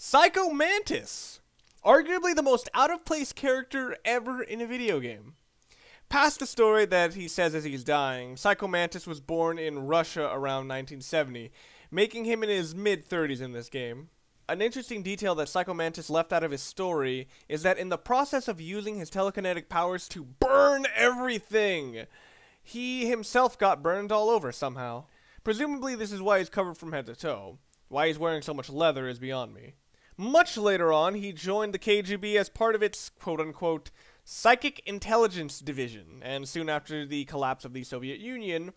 Psycho Mantis, arguably the most out-of-place character ever in a video game. Past the story that he says as he's dying, Psycho Mantis was born in Russia around 1970, making him in his mid-30s in this game. An interesting detail that Psycho Mantis left out of his story is that in the process of using his telekinetic powers to burn everything, he himself got burned all over somehow. Presumably this is why he's covered from head to toe. Why he's wearing so much leather is beyond me. Much later on, he joined the KGB as part of its quote-unquote Psychic Intelligence Division, and soon after the collapse of the Soviet Union,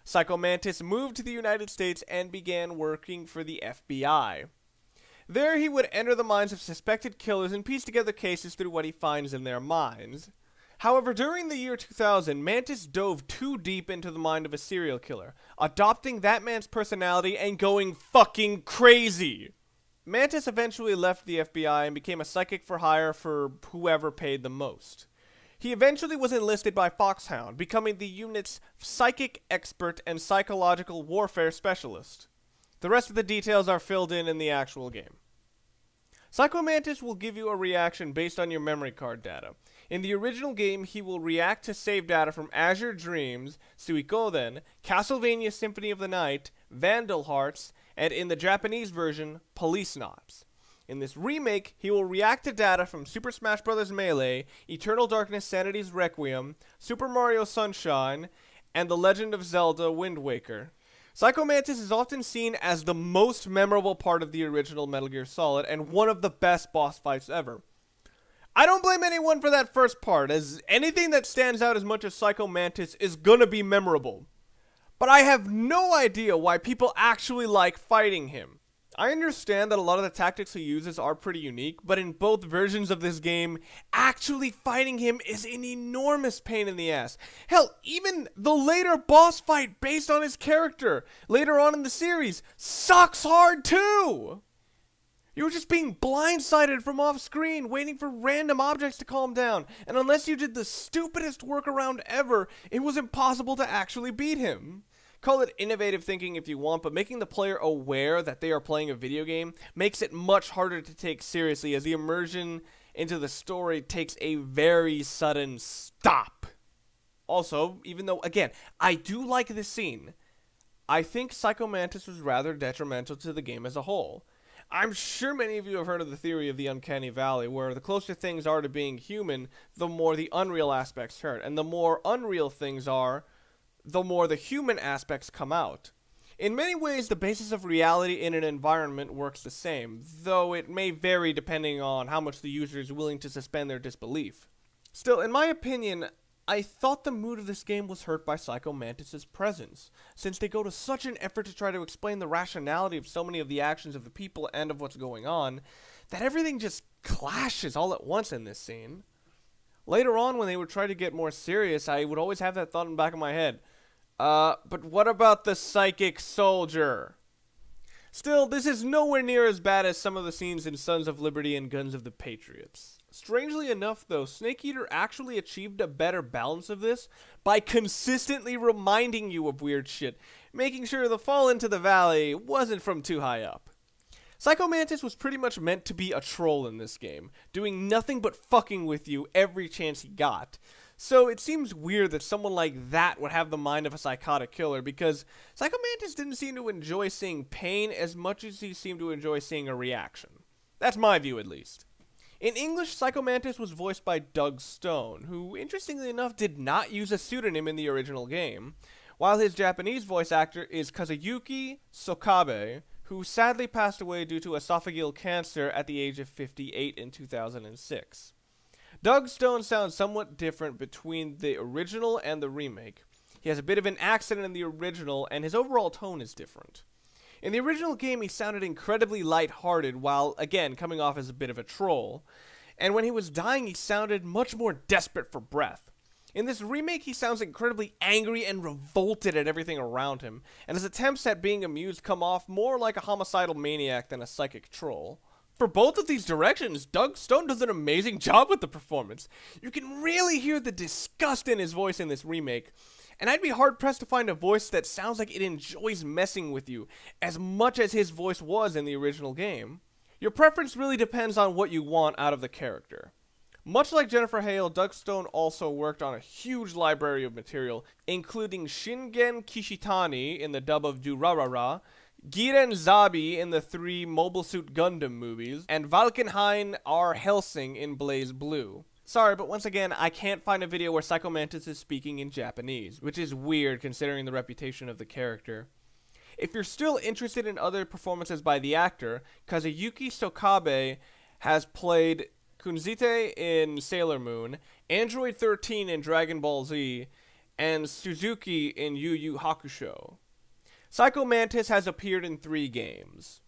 Psycho Mantis moved to the United States and began working for the FBI. There he would enter the minds of suspected killers and piece together cases through what he finds in their minds. However, during the year 2000, Mantis dove too deep into the mind of a serial killer, adopting that man's personality and going fucking crazy. Mantis eventually left the FBI and became a psychic for hire for whoever paid the most. He eventually was enlisted by Foxhound, becoming the unit's psychic expert and psychological warfare specialist. The rest of the details are filled in the actual game. Psycho Mantis will give you a reaction based on your memory card data. In the original game, he will react to save data from Azure Dreams, Suikoden, Castlevania Symphony of the Night, Vandal Hearts, and in the Japanese version, Police Knobs. In this remake, he will react to data from Super Smash Bros. Melee, Eternal Darkness Sanity's Requiem, Super Mario Sunshine, and The Legend of Zelda Wind Waker. Psycho Mantis is often seen as the most memorable part of the original Metal Gear Solid and one of the best boss fights ever. I don't blame anyone for that first part, as anything that stands out as much as Psycho Mantis is gonna be memorable. But I have no idea why people actually like fighting him. I understand that a lot of the tactics he uses are pretty unique, but in both versions of this game, actually fighting him is an enormous pain in the ass. Hell, even the later boss fight based on his character, later on in the series, sucks hard too! You were just being blindsided from off screen, waiting for random objects to calm down, and unless you did the stupidest workaround ever, it was impossible to actually beat him. Call it innovative thinking if you want, but making the player aware that they are playing a video game makes it much harder to take seriously, as the immersion into the story takes a very sudden stop. Also, even though, again, I do like this scene, I think Psycho Mantis was rather detrimental to the game as a whole. I'm sure many of you have heard of the theory of the uncanny valley, where the closer things are to being human, the more the unreal aspects hurt, and the more unreal things are, the more the human aspects come out. In many ways, the basis of reality in an environment works the same, though it may vary depending on how much the user is willing to suspend their disbelief. Still, in my opinion, I thought the mood of this game was hurt by Psycho Mantis' presence, since they go to such an effort to try to explain the rationality of so many of the actions of the people and of what's going on, that everything just clashes all at once in this scene. Later on, when they would try to get more serious, I would always have that thought in the back of my head. But what about the psychic soldier? Still, this is nowhere near as bad as some of the scenes in Sons of Liberty and Guns of the Patriots. Strangely enough, though, Snake Eater actually achieved a better balance of this by consistently reminding you of weird shit, making sure the fall into the valley wasn't from too high up. Psycho Mantis was pretty much meant to be a troll in this game, doing nothing but fucking with you every chance he got. So it seems weird that someone like that would have the mind of a psychotic killer, because Psycho Mantis didn't seem to enjoy seeing pain as much as he seemed to enjoy seeing a reaction. That's my view, at least. In English, Psycho Mantis was voiced by Doug Stone, who, interestingly enough, did not use a pseudonym in the original game, while his Japanese voice actor is Kazuyuki Sokabe, who sadly passed away due to esophageal cancer at the age of 58 in 2006. Doug Stone sounds somewhat different between the original and the remake. He has a bit of an accent in the original, and his overall tone is different. In the original game, he sounded incredibly lighthearted, while, again, coming off as a bit of a troll. And when he was dying, he sounded much more desperate for breath. In this remake, he sounds incredibly angry and revolted at everything around him, and his attempts at being amused come off more like a homicidal maniac than a psychic troll. For both of these directions, Doug Stone does an amazing job with the performance. You can really hear the disgust in his voice in this remake, and I'd be hard-pressed to find a voice that sounds like it enjoys messing with you as much as his voice was in the original game. Your preference really depends on what you want out of the character. Much like Jennifer Hale, Doug Stone also worked on a huge library of material, including Shingen Kishitani in the dub of Durarara, Giren Zabi in the 3 Mobile Suit Gundam movies, and Valkenhayn R. Helsing in Blaze Blue. Sorry, but once again, I can't find a video where Psycho Mantis is speaking in Japanese, which is weird considering the reputation of the character. If you're still interested in other performances by the actor, Kazuyuki Sokabe has played Kunzite in Sailor Moon, Android 13 in Dragon Ball Z, and Suzuki in Yu Yu Hakusho. Psycho Mantis has appeared in 3 games.